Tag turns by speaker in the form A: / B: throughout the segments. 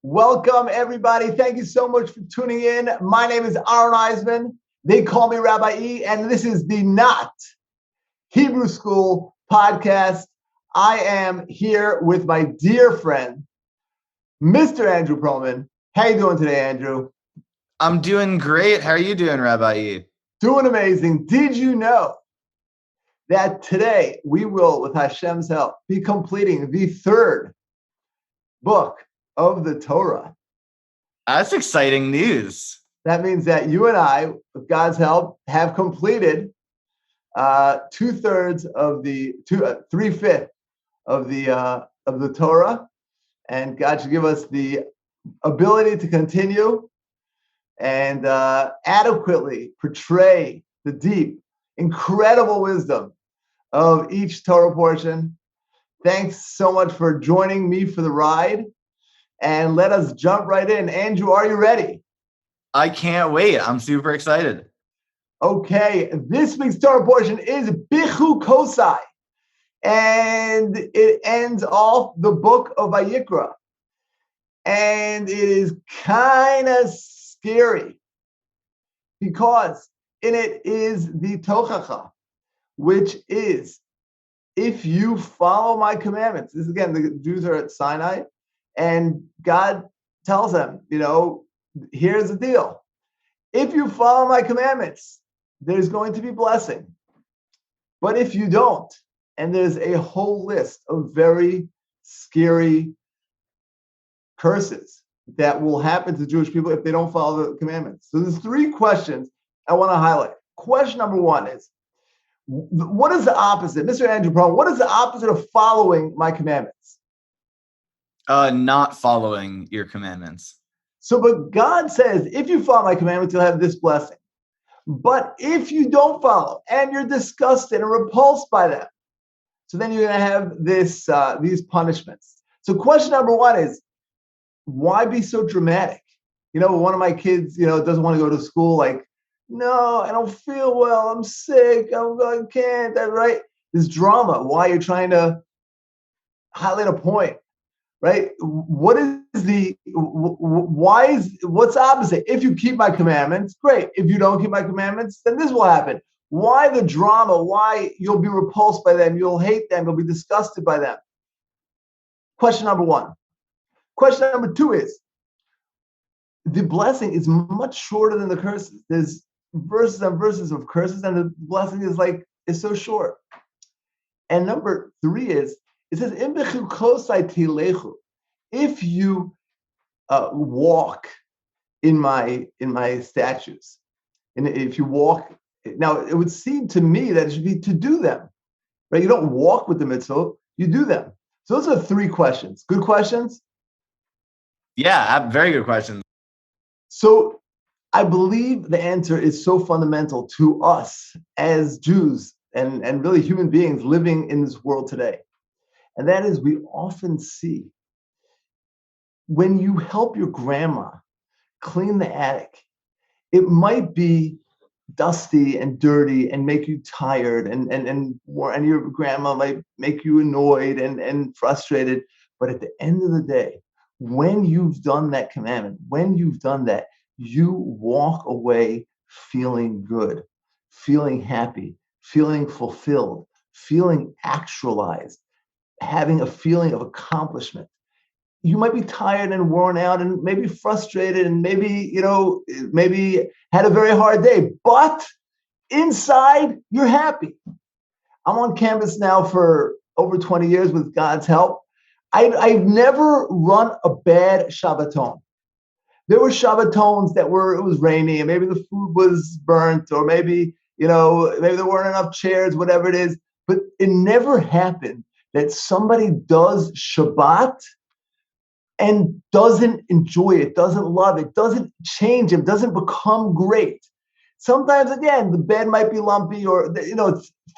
A: Welcome, everybody. Thank you so much for tuning in. My name is Aaron Eisman. They call me Rabbi E, and this is the Not Hebrew School podcast. I am here with my dear friend, Mr. Andrew Perlman. How you doing today, Andrew?
B: I'm doing great. How are you doing, Rabbi E?
A: Doing amazing. Did you know that today we will, with Hashem's help, be completing the third book of the Torah?
B: That's exciting news.
A: That means that you and I, with God's help, have completed 2/3 of the 3/5 of the Torah, and God should give us the ability to continue and adequately portray the deep, incredible wisdom of each Torah portion. Thanks so much for joining me for the ride, and let us jump right in. Andrew, are you ready?
B: I can't wait. I'm super excited.
A: Okay, this week's Torah portion is Bechukotai, and it ends off the book of Vayikra. And it is kind of scary because in it is the Tochacha, which is, if you follow my commandments. This again, the Jews are at Sinai, and God tells them, here's the deal. If you follow my commandments, there's going to be blessing. But if you don't, and there's a whole list of very scary curses that will happen to Jewish people if they don't follow the commandments. So there's 3 questions I want to highlight. Question number 1 is, what is the opposite? Mr. Andrew Brown, what is the opposite of following my commandments?
B: Not following your commandments.
A: So, but God says, if you follow my commandments, you'll have this blessing. But if you don't follow and you're disgusted and repulsed by them, so then you're going to have these punishments. So question number 1 is, why be so dramatic? One of my kids, doesn't want to go to school. Like, no, I don't feel well. I'm sick. I can't. Right? This drama. Why you're trying to highlight a point, right? What's opposite? If you keep my commandments, great. If you don't keep my commandments, then this will happen. Why the drama? Why you'll be repulsed by them? You'll hate them. You'll be disgusted by them. Question number 1. Question number 2 is, the blessing is much shorter than the curses. There's verses and verses of curses, and the blessing is so short. And number 3 is, it says, "Im bechukotai tilechu." If you walk in my statutes, and if you walk, now it would seem to me that it should be to do them, right? You don't walk with the mitzvah, you do them. So those are 3 questions. Good questions?
B: Yeah, very good question.
A: So I believe the answer is so fundamental to us as Jews and really human beings living in this world today. And that is, we often see when you help your grandma clean the attic, it might be dusty and dirty and make you tired, and your grandma might make you annoyed and frustrated. But at the end of the day, when you've done that commandment, when you've done that, you walk away feeling good, feeling happy, feeling fulfilled, feeling actualized, having a feeling of accomplishment. You might be tired and worn out and maybe frustrated and maybe had a very hard day, but inside you're happy. I'm on campus now for over 20 years with God's help. I've never run a bad Shabbaton. There were Shabbatones it was rainy and maybe the food was burnt, or maybe there weren't enough chairs, whatever it is. But it never happened that somebody does Shabbat and doesn't enjoy it, doesn't love it, doesn't change it, doesn't become great. Sometimes, again, the bed might be lumpy, or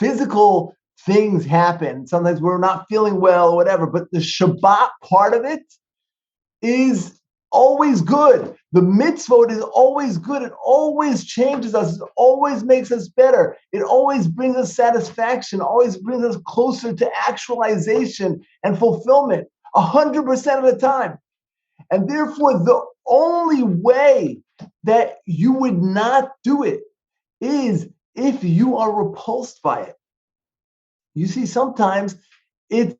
A: physical things happen. Sometimes we're not feeling well or whatever, but the Shabbat part of it is always good. The mitzvot is always good. It always changes us. It always makes us better. It always brings us satisfaction, always brings us closer to actualization and fulfillment, 100% of the time. And therefore, the only way that you would not do it is if you are repulsed by it. You see, sometimes it's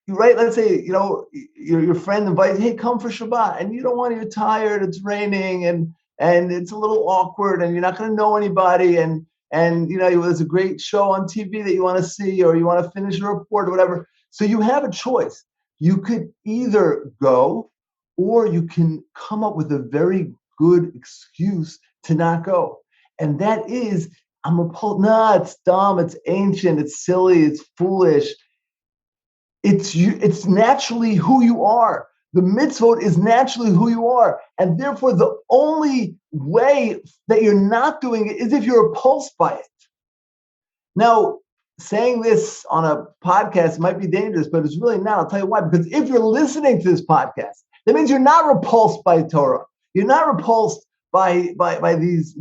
A: right. Let's say, your friend invites, hey, come for Shabbat, and you don't want to, you're tired, it's raining, and it's a little awkward, and you're not going to know anybody, and there's a great show on TV that you want to see, or you want to finish a report or whatever. So you have a choice. You could either go, or you can come up with a very good excuse to not go. And that is, I'm repulsed. Nah, it's dumb, it's ancient, it's silly, it's foolish. It's you, it's naturally who you are. The mitzvot is naturally who you are. And therefore, the only way that you're not doing it is if you're repulsed by it. Now, saying this on a podcast might be dangerous, but it's really not. I'll tell you why. Because if you're listening to this podcast, that means you're not repulsed by Torah. You're not repulsed by these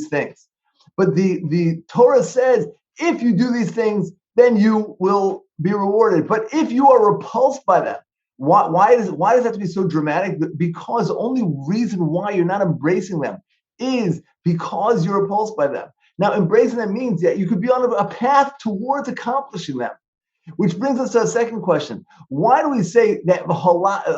A: things. But the Torah says, if you do these things, then you will be rewarded. But if you are repulsed by them, why does that have to be so dramatic? Because the only reason why you're not embracing them is because you're repulsed by them. Now, embracing them means that you could be on a path towards accomplishing them, which brings us to a second question. Why do we say that that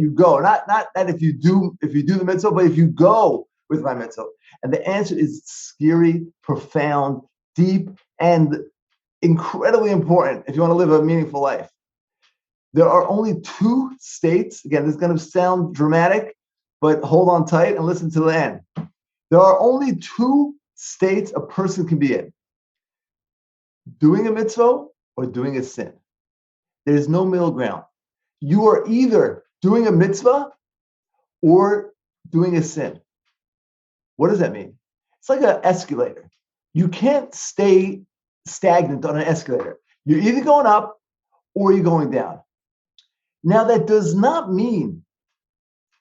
A: you go? Not that if you do the mitzvah, but if you go with my mitzvah. And the answer is scary, profound, deep, and incredibly important if you want to live a meaningful life. There are only two states. Again, this is going to sound dramatic, but hold on tight and listen to the end. There are only two states a person can be in: doing a mitzvah or doing a sin. There's no middle ground. You are either doing a mitzvah or doing a sin. What does that mean? It's like an escalator. You can't stay stagnant on an escalator. You're either going up or you're going down. Now, that does not mean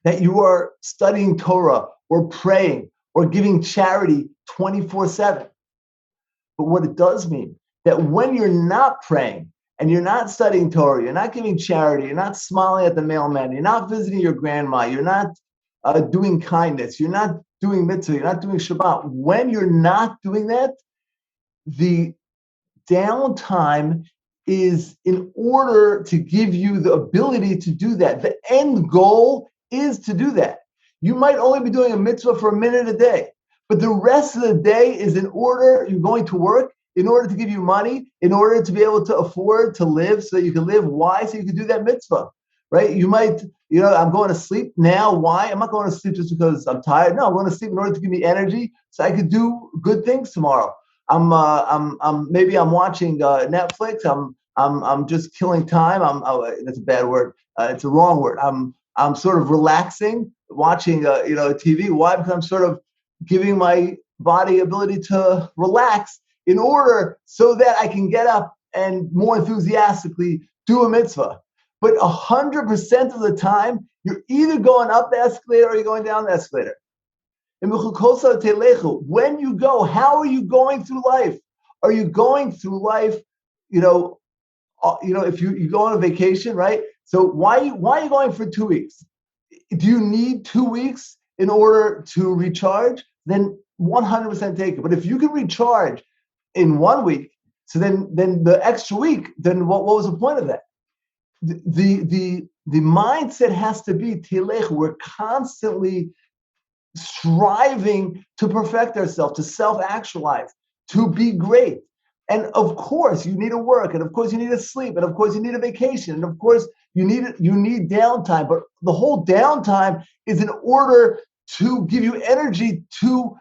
A: that you are studying Torah or praying or giving charity 24/7. But what it does mean that when you're not praying and you're not studying Torah, you're not giving charity, you're not smiling at the mailman, you're not visiting your grandma, you're not doing kindness, you're not doing mitzvah, you're not doing Shabbat. When you're not doing that, the downtime is in order to give you the ability to do that. The end goal is to do that. You might only be doing a mitzvah for a minute a day, but the rest of the day is in order. You're going to work in order to give you money, in order to be able to afford to live so that you can live. Why? So you can do that mitzvah, right? You might, I'm going to sleep now. Why? I'm not going to sleep just because I'm tired. No, I'm going to sleep in order to give me energy so I could do good things tomorrow. Maybe I'm watching Netflix. I'm just killing time. That's a bad word. It's a wrong word. I'm sort of relaxing, watching TV. Why? Because I'm sort of giving my body ability to relax in order so that I can get up and more enthusiastically do a mitzvah. But 100% of the time, you're either going up the escalator or you're going down the escalator. When you go, how are you going through life? Are you going through life, if you go on a vacation, right? So why are you going for 2 weeks? Do you need 2 weeks in order to recharge? Then 100% take it. But if you can recharge in 1 week, so then the extra week, then what was the point of that? The mindset has to be tilech. We're constantly striving to perfect ourselves, to self-actualize, to be great. And of course, you need to work, and of course, you need to sleep, and of course, you need a vacation, and of course, you need downtime. But the whole downtime is in order to give you energy to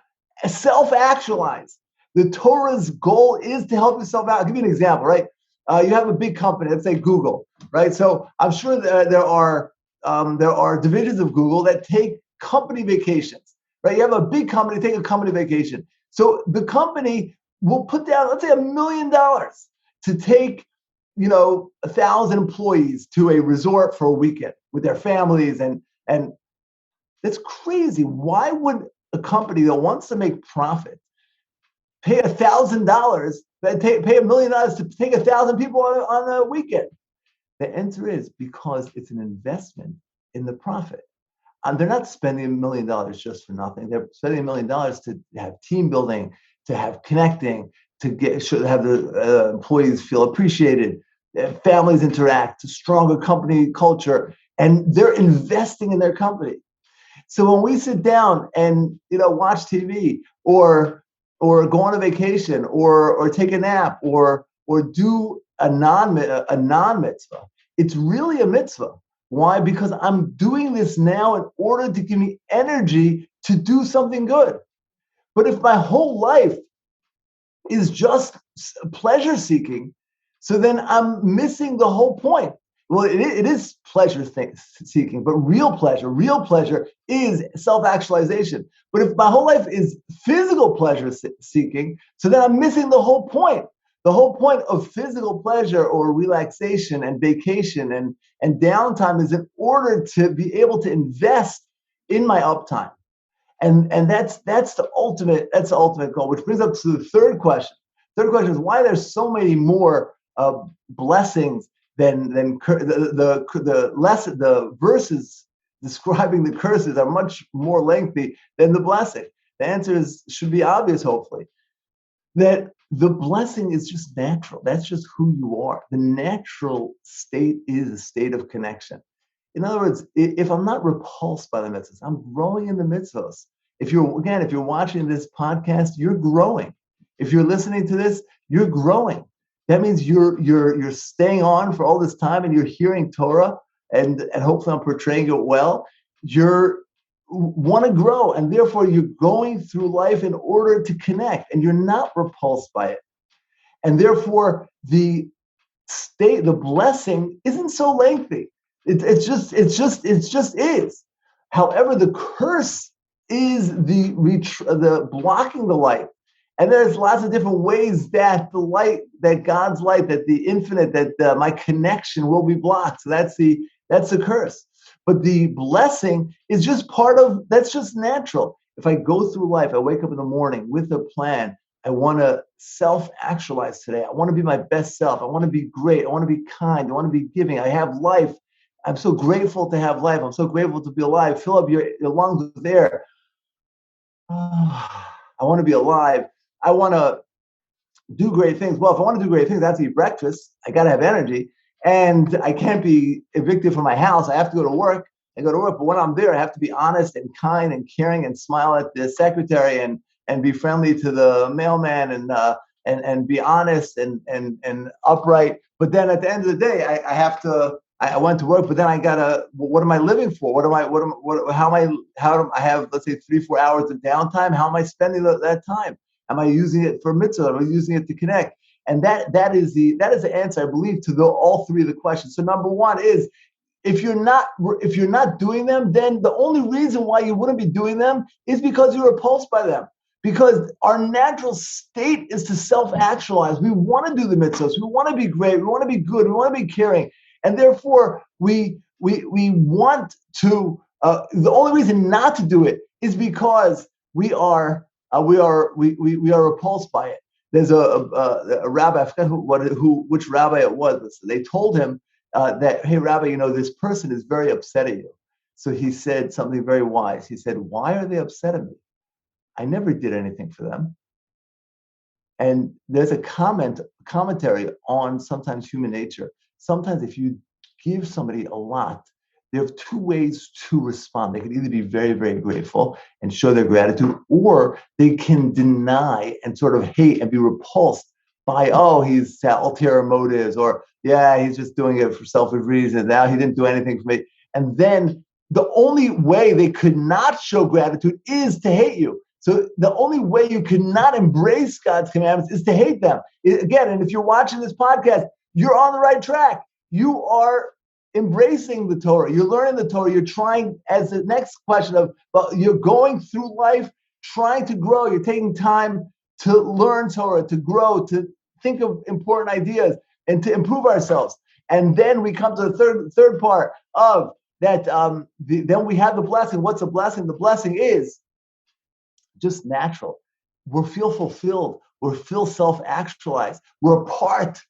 A: self-actualize. The Torah's goal is to help yourself out. I'll give you an example, right? You have a big company, let's say Google, right? So I'm sure there are divisions of Google that take company vacations, right? You have a big company, take a company vacation. So the company will put down, let's say, $1 million to take, 1,000 employees to a resort for a weekend with their families, and that's crazy. Why would a company that wants to make profit pay $1,000, pay $1 million to take 1,000 people on a weekend? The answer is because it's an investment in the profit. They're not spending $1 million just for nothing. They're spending $1 million to have team building, to have connecting, to have the employees feel appreciated, families interact, stronger company culture, and they're investing in their company. So when we sit down and watch TV or go on a vacation or take a nap or do a non mitzvah, it's really a mitzvah. Why? Because I'm doing this now in order to give me energy to do something good. But if my whole life is just pleasure seeking, so then I'm missing the whole point. Well, it is pleasure seeking, but real pleasure is self-actualization. But if my whole life is physical pleasure seeking, so then I'm missing the whole point. The whole point of physical pleasure or relaxation and vacation and downtime is in order to be able to invest in my uptime. And that's the ultimate goal, which brings us to the third question. Third question is why there's so many more blessings than the verses describing the curses are much more lengthy than the blessing. The answer should be obvious, hopefully, that the blessing is just natural. That's just who you are. The natural state is a state of connection. In other words, if I'm not repulsed by the mitzvahs, I'm growing in the mitzvahs. If you're watching this podcast, you're growing. If you're listening to this, you're growing. That means you're staying on for all this time and you're hearing Torah and hopefully I'm portraying it well. You want to grow and therefore you're going through life in order to connect and you're not repulsed by it. And therefore the blessing isn't so lengthy. It's just is. However, the curse is the blocking the light. And there's lots of different ways that the light, that God's light, that the infinite, that my connection will be blocked. So that's the curse. But the blessing is just that's just natural. If I go through life, I wake up in the morning with a plan. I want to self-actualize today. I want to be my best self. I want to be great. I want to be kind. I want to be giving. I have life. I'm so grateful to have life. I'm so grateful to be alive. Fill up your lungs with air. I want to be alive. I want to do great things. Well, if I want to do great things, I have to eat breakfast. I got to have energy. And I can't be evicted from my house. I have to go to work. But when I'm there, I have to be honest and kind and caring and smile at the secretary and be friendly to the mailman and be honest and upright. But then at the end of the day, I went to work, but then what am I living for? I have, let's say 3-4 hours of downtime. How am I spending that time? Am I using it for mitzvah? Am I using it to connect? And that is the answer, I believe, to all three of the questions. So number one is, if you're not doing them, then the only reason why you wouldn't be doing them is because you're repulsed by them. Because our natural state is to self-actualize. We want to do the mitzvahs. We want to be great. We want to be good. We want to be caring. And therefore, we want to. The only reason not to do it is because we are repulsed by it. There's a rabbi, I forget which rabbi it was, but they told him that, hey, Rabbi, this person is very upset at you. So he said something very wise. He said, why are they upset at me? I never did anything for them. And there's a commentary on sometimes human nature. Sometimes if you give somebody a lot, there are two ways to respond. They can either be very, very grateful and show their gratitude, or they can deny and sort of hate and be repulsed by, he's ulterior motives, or he's just doing it for selfish reasons. Now he didn't do anything for me. And then the only way they could not show gratitude is to hate you. So the only way you cannot embrace God's commandments is to hate them. Again, and if you're watching this podcast, you're on the right track. You are embracing the Torah. You're learning the Torah. You're trying, as the next question you're going through life, trying to grow. You're taking time to learn Torah, to grow, to think of important ideas, and to improve ourselves. And then we come to the third part of that. Then we have the blessing. What's a blessing? The blessing is just natural. We feel fulfilled. We feel self-actualized. We're a part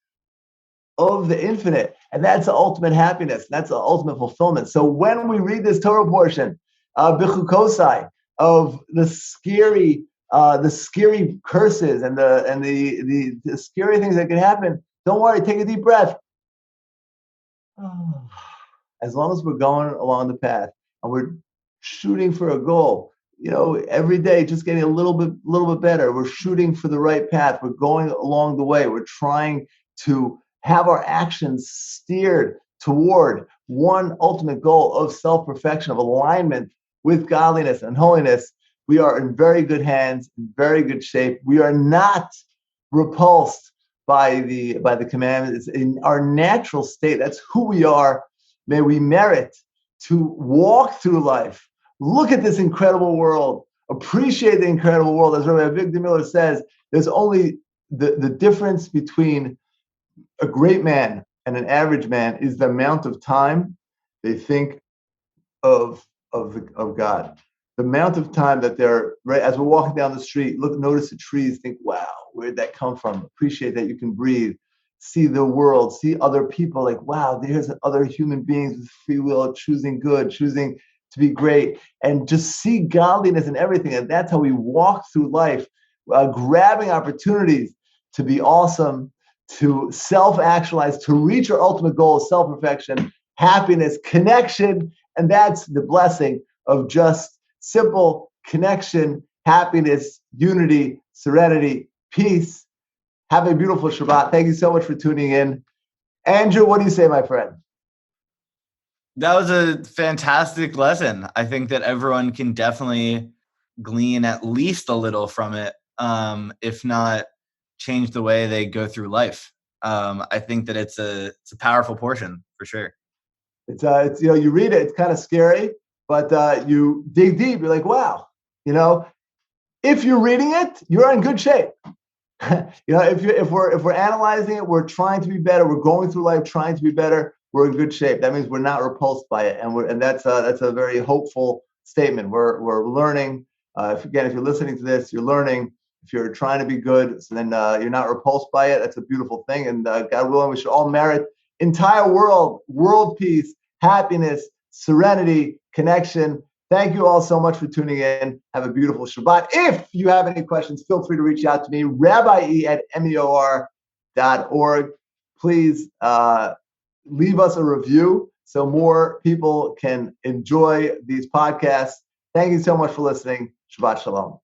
A: of the infinite. And that's the ultimate happiness. That's the ultimate fulfillment. So when we read this Torah portion, Bechukotai, of the scary curses and the scary things that can happen, don't worry, take a deep breath. As long as we're going along the path and we're shooting for a goal, every day just getting a little bit better. We're shooting for the right path. We're going along the way. We're trying to have our actions steered toward one ultimate goal of self-perfection, of alignment with godliness and holiness. We are in very good hands, in very good shape. We are not repulsed by the commandments. It's in our natural state. That's who we are. May we merit to walk through life. Look at this incredible world. Appreciate the incredible world. As Rabbi Victor Miller says, there's only the difference between a great man and an average man is the amount of time they think of God. The amount of time that they're, right, as we're walking down the street, notice the trees, think, wow, where'd that come from? Appreciate that you can breathe, see the world, see other people, like, wow, there's other human beings with free will, choosing good, choosing to be great, and just see godliness in everything. And that's how we walk through life, grabbing opportunities to be awesome, to self-actualize, to reach our ultimate goal of self-perfection, happiness, connection. And that's the blessing of just simple connection, happiness, unity, serenity, peace. Have a beautiful Shabbat. Thank you so much for tuning in. Andrew, what do you say, my friend?
B: That was a fantastic lesson. I think that everyone can definitely glean at least a little from it, if not change the way they go through life. I think that it's a powerful portion for sure.
A: It's you read it, it's kind of scary, but you dig deep. You're like, wow, if you're reading it, you're in good shape. If we're analyzing it, we're trying to be better. We're going through life trying to be better. We're in good shape. That means we're not repulsed by it, and that's a very hopeful statement. We're learning. If you're listening to this, you're learning. If you're trying to be good, so then you're not repulsed by it. That's a beautiful thing. And God willing, we should all merit entire world peace, happiness, serenity, connection. Thank you all so much for tuning in. Have a beautiful Shabbat. If you have any questions, feel free to reach out to me, rabbi.meor.org. Please leave us a review so more people can enjoy these podcasts. Thank you so much for listening. Shabbat Shalom.